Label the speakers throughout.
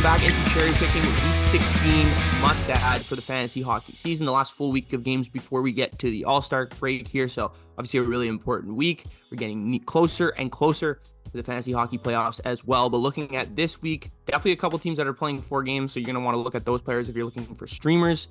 Speaker 1: back into cherry picking week 16 must add for the fantasy hockey season, the last full week of games before we get to the All-Star break here. So obviously a really important week. We're getting closer and closer to the fantasy hockey playoffs as well. But looking at this week, definitely a couple teams that are playing 4 games. So you're going to want to look at those players if you're looking for streamers,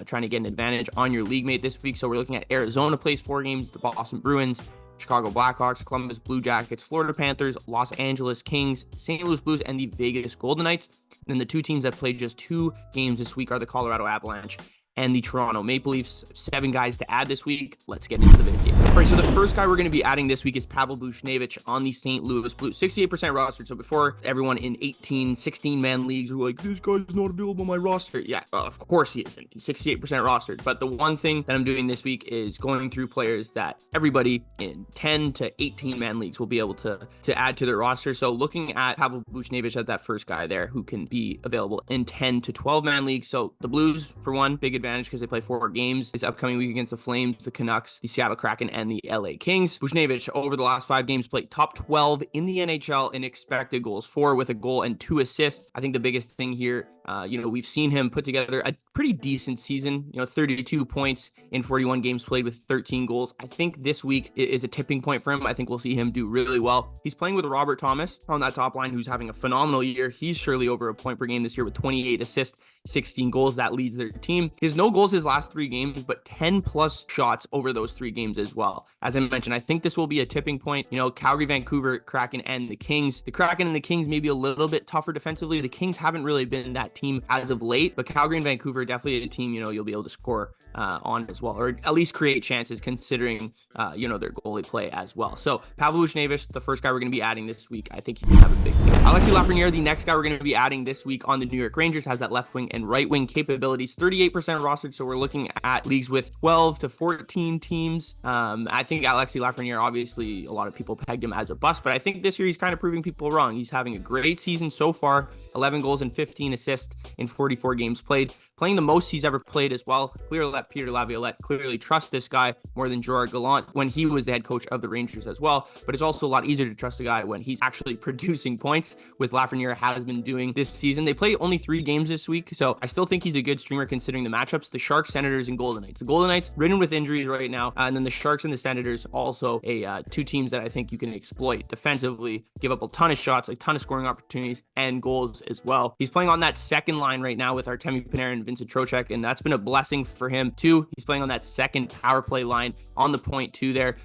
Speaker 1: trying to get an advantage on your league mate this week. So we're looking at Arizona plays 4 games, the Boston Bruins, Chicago Blackhawks, Columbus Blue Jackets, Florida Panthers, Los Angeles Kings, St. Louis Blues, and the Vegas Golden Knights. And then the 2 teams that played just 2 games this week are the Colorado Avalanche and the Toronto Maple Leafs. 7 guys to add this week. Let's get into the video. All right, so the first guy we're going to be adding this week is Pavel Buchnevich on the St. Louis Blues. 68% rostered. So before everyone in 18, 16-man leagues were like, this guy's not available on my roster. Yeah, of course he isn't. He's 68% rostered. But the one thing that I'm doing this week is going through players that everybody in 10 to 18-man leagues will be able to add to their roster. So looking at Pavel Buchnevich as that first guy there who can be available in 10 to 12-man leagues. So the Blues, for one, big advantage because they play 4 games this upcoming week against the Flames, the Canucks, the Seattle Kraken, and the LA Kings. Buchnevich, over the last 5 games, played top 12 in the NHL in expected goals for, with a goal and 2 assists. I think the biggest thing here, we've seen him put together a pretty decent season, 32 points in 41 games played with 13 goals. I think this week is a tipping point for him. I think we'll see him do really well. He's playing with Robert Thomas on that top line, who's having a phenomenal year. He's surely over a point per game this year with 28 assists, 16 goals. That leads their team. His no goals his last 3 games, but 10 plus shots over those 3 games as well. As I mentioned, I think this will be a tipping point. Calgary, Vancouver, Kraken, and the Kings. The Kraken and the Kings may be a little bit tougher defensively. The Kings haven't really been that team as of late, but Calgary and Vancouver are definitely a team, you'll be able to score on as well, or at least create chances considering, their goalie play as well. So Pavel Buchnevich, the first guy we're going to be adding this week, I think he's going to have a big week. Alexis Lafreniere, the next guy we're going to be adding this week on the New York Rangers, has that left wing and right wing capabilities, 38% rostered. So we're looking at leagues with 12 to 14 teams. I think Alexis Lafreniere, obviously a lot of people pegged him as a bust, but I think this year he's kind of proving people wrong. He's having a great season so far, 11 goals and 15 assists in 44 games played, playing the most he's ever played as well. Clearly let Peter Laviolette clearly trust this guy more than Gerard Gallant when he was the head coach of the Rangers as well. But it's also a lot easier to trust a guy when he's actually producing points, with Lafreniere has been doing this season. They play only 3 games this week, so I still think he's a good streamer considering the matchups. The Sharks, Senators, and Golden Knights. The Golden Knights ridden with injuries right now, and then the Sharks and the Senators also 2 teams that I think you can exploit defensively, give up a ton of shots, a ton of scoring opportunities, and goals as well. He's playing on that second line right now with Artemi Panarin and Vincent Trocheck, and that's been a blessing for him too. He's playing on that second power play line on the point too there.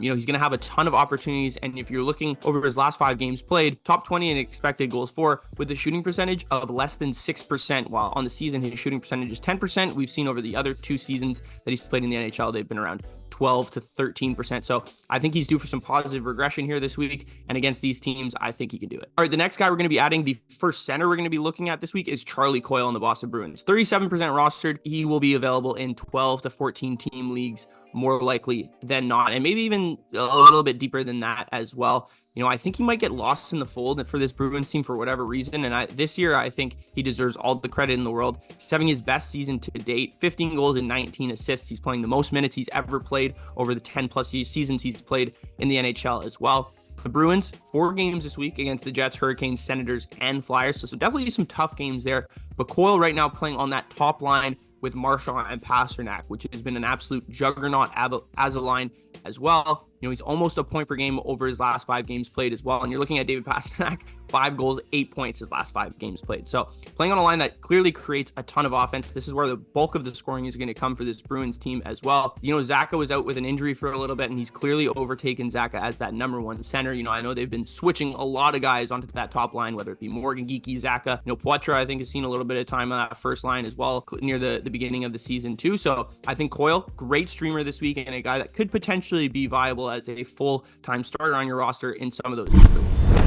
Speaker 1: He's going to have a ton of opportunities, and if you're looking over his last 5 games played, top 20 in expected goals for, with a shooting percentage of less than 6%, while on the season his shooting percentage is 10%. We've seen over the other 2 seasons that he's played in the NHL, they've been around 12 to 13%. So I think he's due for some positive regression here this week, and against these teams, I think he can do it. All right, the next guy we're going to be adding, the first center we're going to be looking at this week, is Charlie Coyle on the Boston Bruins. 37% rostered. He will be available in 12 to 14 team leagues more likely than not, and maybe even a little bit deeper than that as well. I think he might get lost in the fold for this Bruins team for whatever reason. And this year, I think he deserves all the credit in the world. He's having his best season to date, 15 goals and 19 assists. He's playing the most minutes he's ever played over the 10 plus seasons he's played in the NHL as well. The Bruins, 4 games this week against the Jets, Hurricanes, Senators, and Flyers. So definitely some tough games there. But Coyle right now playing on that top line with Marchand and Pasternak, which has been an absolute juggernaut as a line as well. He's almost a point per game over his last 5 games played as well. And you're looking at David Pasternak, 5 goals, 8 points his last 5 games played. So playing on a line that clearly creates a ton of offense. This is where the bulk of the scoring is going to come for this Bruins team as well. Zaka was out with an injury for a little bit, and he's clearly overtaken Zaka as that number 1 center. I know they've been switching a lot of guys onto that top line, whether it be Morgan Geekie, Zaka. Poitras, I think, has seen a little bit of time on that first line as well near the beginning of the season too. So I think Coyle, great streamer this week, and a guy that could potentially be viable as a full-time starter on your roster in some of those leagues.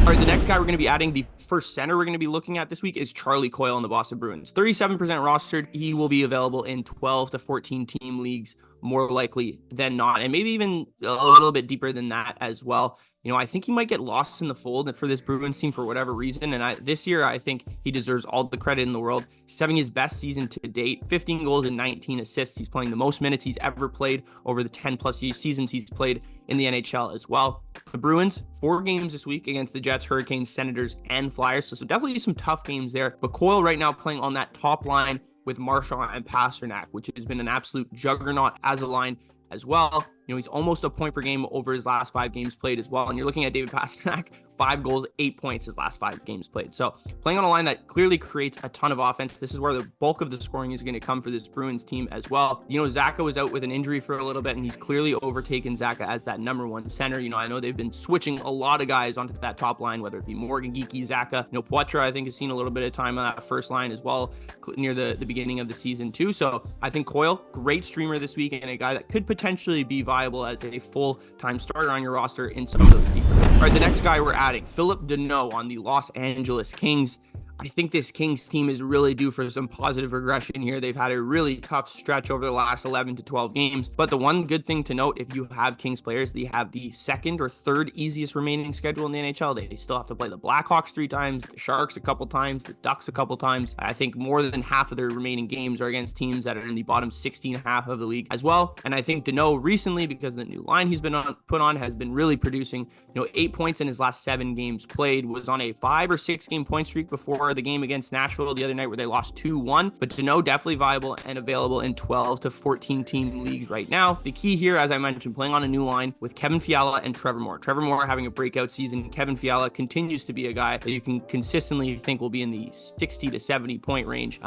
Speaker 1: All right, the next guy we're going to be adding, the first center we're going to be looking at this week, is Charlie Coyle on the Boston Bruins. 37% rostered. He will be available in 12 to 14 team leagues more likely than not, and maybe even a little bit deeper than that as well. I think he might get lost in the fold for this Bruins team for whatever reason. And this year, I think he deserves all the credit in the world. He's having his best season to date, 15 goals and 19 assists. He's playing the most minutes he's ever played over the 10 plus seasons he's played in the NHL as well. The Bruins, 4 games this week against the Jets, Hurricanes, Senators, and Flyers. So definitely some tough games there. But Coyle right now playing on that top line with Marchand and Pastrnak, which has been an absolute juggernaut as a line as well. He's almost a point per game over his last 5 games played as well. And you're looking at David Pastrnak, 5 goals, 8 points his last 5 games played. So playing on a line that clearly creates a ton of offense. This is where the bulk of the scoring is going to come for this Bruins team as well. Zacha was out with an injury for a little bit, and he's clearly overtaken Zacha as that number 1 center. I know they've been switching a lot of guys onto that top line, whether it be Morgan, Geeky, Zacha. Poitras, I think, has seen a little bit of time on that first line as well near the beginning of the season too. So I think Coyle, great streamer this week, and a guy that could potentially be viable as a full-time starter on your roster in some of those deeper. All right, the next guy we're adding, Phillip Danault on the Los Angeles Kings. I think this Kings team is really due for some positive regression here. They've had a really tough stretch over the last 11 to 12 games. But the one good thing to note, if you have Kings players, they have the second or third easiest remaining schedule in the NHL. They still have to play the Blackhawks 3 times, the Sharks a couple times, the Ducks a couple times. I think more than half of their remaining games are against teams that are in the bottom 16.5 of the league as well. And I think Danault recently, because the new line he's been put on, has been really producing. 8 points in his last 7 games played, was on a 5 or 6 game point streak before the game against Nashville the other night where they lost 2-1. But Danault definitely viable and available in 12 to 14 team leagues right now. The key here, as I mentioned, playing on a new line with Kevin Fiala and Trevor Moore. Trevor Moore having a breakout season. Kevin Fiala continues to be a guy that you can consistently think will be in the 60 to 70 point range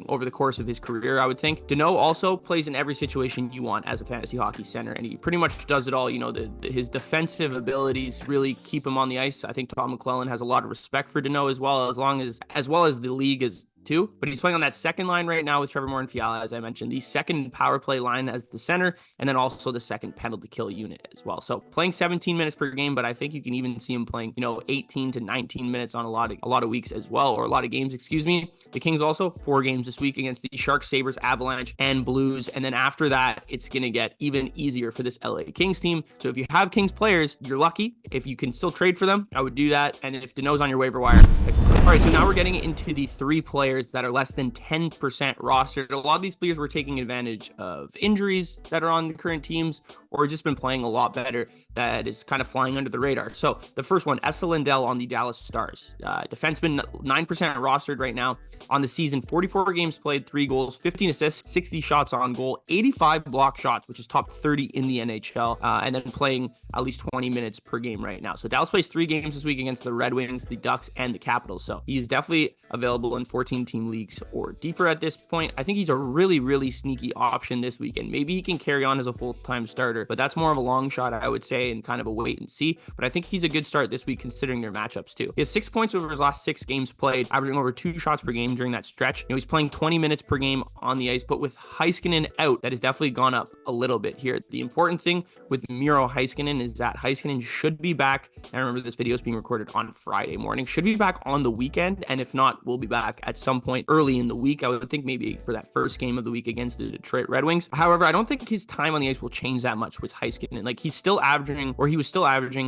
Speaker 1: over the course of his career, I would think. Danault also plays in every situation you want as a fantasy hockey center, and he pretty much does it all. His defensive abilities really keep him on the ice. I think Tom McClellan has a lot of respect for Danault as well as the league is too. But he's playing on that second line right now with Trevor Moore and Fiala, as I mentioned, the second power play line as the center, and then also the second penalty kill unit as well. So playing 17 minutes per game, but I think you can even see him playing 18 to 19 minutes on a lot of weeks as well, or a lot of games, excuse me. The Kings also 4 games this week against the Sharks, Sabres, Avalanche, and Blues, and then after that it's gonna get even easier for this LA Kings team. So if you have Kings players, you're lucky. If you can still trade for them, I would do that. And if Danault's on your waiver wire, all right, so now we're getting into the 3 players that are less than 10% rostered. A lot of these players were taking advantage of injuries that are on the current teams, or just been playing a lot better that is kind of flying under the radar. So the first one, Esa Lindell on the Dallas Stars. Defenseman, 9% rostered right now on the season. 44 games played, 3 goals, 15 assists, 60 shots on goal, 85 block shots, which is top 30 in the NHL, and then playing at least 20 minutes per game right now. So Dallas plays 3 games this week against the Red Wings, the Ducks, and the Capitals. So he's definitely available in 14 team leagues or deeper at this point. I think he's a really, really sneaky option this weekend. Maybe he can carry on as a full-time starter, but that's more of a long shot, I would say, and kind of a wait and see. But I think he's a good start this week considering their matchups too. He has 6 points over his last 6 games played, averaging over 2 shots per game during that stretch. He's playing 20 minutes per game on the ice, but with Heiskanen out, that has definitely gone up a little bit here. The important thing with Miro Heiskanen is that Heiskanen should be back. I remember this video is being recorded on Friday morning, should be back on the weekend, and if not, we'll be back at some point early in the week. I would think maybe for that first game of the week against the Detroit Red Wings. However, I don't think his time on the ice will change that much with Heiskanen. Like, he was still averaging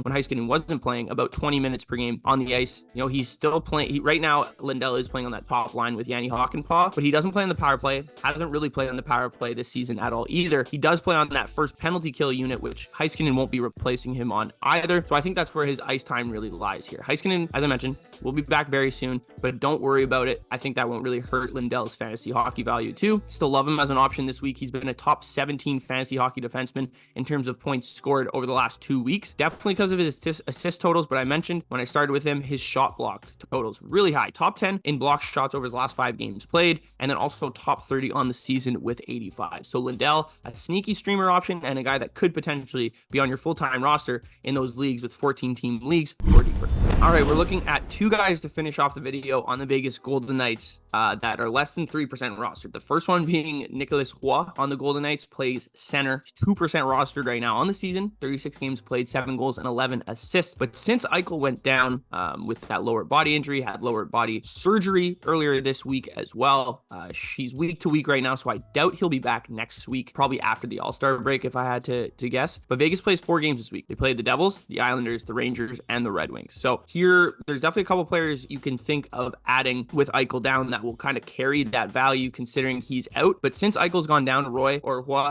Speaker 1: when Heiskanen wasn't playing about 20 minutes per game on the ice. He's still playing. Right now, Lindell is playing on that top line with Yanni Hakanpää, but he doesn't play on the power play. Hasn't really played on the power play this season at all either. He does play on that first penalty kill unit, which Heiskanen won't be replacing him on either. So I think that's where his ice time really lies here. Heiskanen, as I mentioned, will be back very soon, but don't worry about it. I think that won't really hurt Lindell's fantasy hockey value too. Still love him as an option this week. He's been a top 17 fantasy hockey defenseman in terms of points scored over the last 2 weeks. Definitely because of his assist totals, but I mentioned when I started with him, his shot block totals really high. Top 10 in block shots over his last 5 games played, and then also top 30 on the season with 85. So Lindell, a sneaky streamer option and a guy that could potentially be on your full-time roster in those leagues with 14 team leagues or deeper. All right, we're looking at 2 guys to finish off the video on the Vegas Golden Knights that are less than 3% rostered. The first one being Nicolas on the Golden Knights, plays center. He's 2% rostered right now on the season, 36 games played, 7 goals and 11 assists. But since Eichel went down with that lower body injury, had lower body surgery earlier this week as well. She's week to week right now, so I doubt he'll be back next week, probably after the All-Star break if I had to guess. But Vegas plays 4 games this week. They played the Devils, the Islanders, the Rangers, and the Red Wings. So here, there's definitely a couple players you can think of adding with Eichel down that will kind of carry that value considering he's out. But since Eichel's gone down, Roy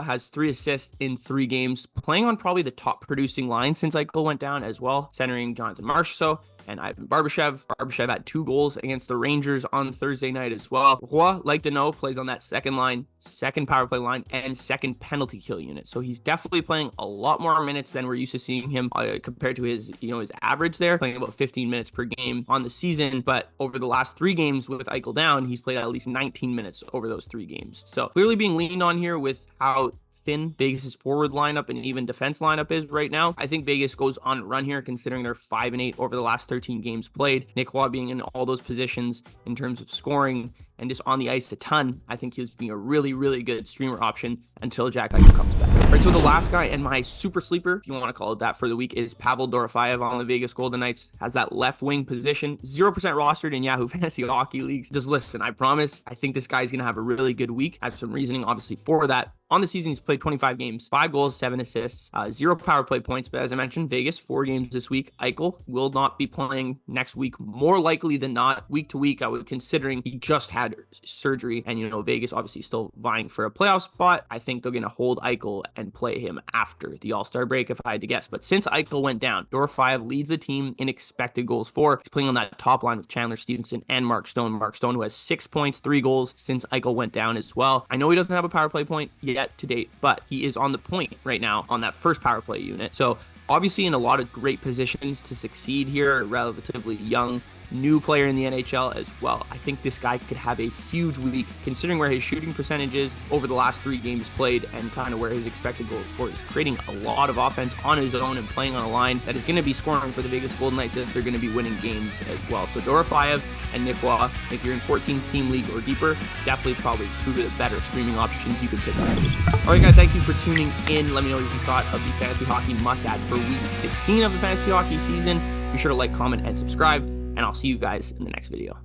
Speaker 1: has 3 assists in 3 games, playing on probably the top producing line since Eichel went down as well, centering Jonathan Marchessault and Ivan Barbashev. Barbashev had 2 goals against the Rangers on Thursday night as well. Roy, like Danault, plays on that second line, second power play line, and second penalty kill unit. So he's definitely playing a lot more minutes than we're used to seeing him compared to his average there, playing about 15 minutes per game on the season. But over the last 3 games with Eichel down, he's played at least 19 minutes over those 3 games. So clearly being leaned on here with how thin Vegas's forward lineup and even defense lineup is right now. I think Vegas goes on a run here considering they're 5-8 over the last 13 games played. Nicolas being in all those positions in terms of scoring and just on the ice a ton. I think he's being a really, really good streamer option until Jack Eichel comes back. All right, so the last guy and my super sleeper, if you want to call it that for the week, is Pavel Dorofeyev on the Vegas Golden Knights. Has that left wing position, 0% rostered in Yahoo Fantasy Hockey Leagues. Just listen, I promise, I think this guy's going to have a really good week. I have some reasoning, obviously, for that. On the season, he's played 25 games, 5 goals, 7 assists, 0 power play points. But as I mentioned, Vegas, 4 games this week. Eichel will not be playing next week, more likely than not. Week to week, I would, considering he just had surgery. And, Vegas obviously still vying for a playoff spot. I think they're going to hold Eichel and play him after the All-Star break, if I had to guess. But since Eichel went down, Dorofeyev leads the team in expected goals for. He's playing on that top line with Chandler Stevenson and Mark Stone. Mark Stone, who has 6 points, 3 goals since Eichel went down as well. I know he doesn't have a power play point yet to date, but he is on the point right now on that first power play unit. So obviously in a lot of great positions to succeed here, relatively young new player in the NHL as well. I think this guy could have a huge week considering where his shooting percentage is over the last 3 games played and kind of where his expected goals for is, creating a lot of offense on his own and playing on a line that is going to be scoring for the Vegas Golden Knights if they're going to be winning games as well. So Dorofeyev and Nicolas, if you're in 14-team league or deeper, definitely probably 2 of the better streaming options you could pick up. All right, guys, thank you for tuning in. Let me know what you thought of the Fantasy Hockey must-add for Week 16 of the Fantasy Hockey season. Be sure to like, comment, and subscribe. And I'll see you guys in the next video.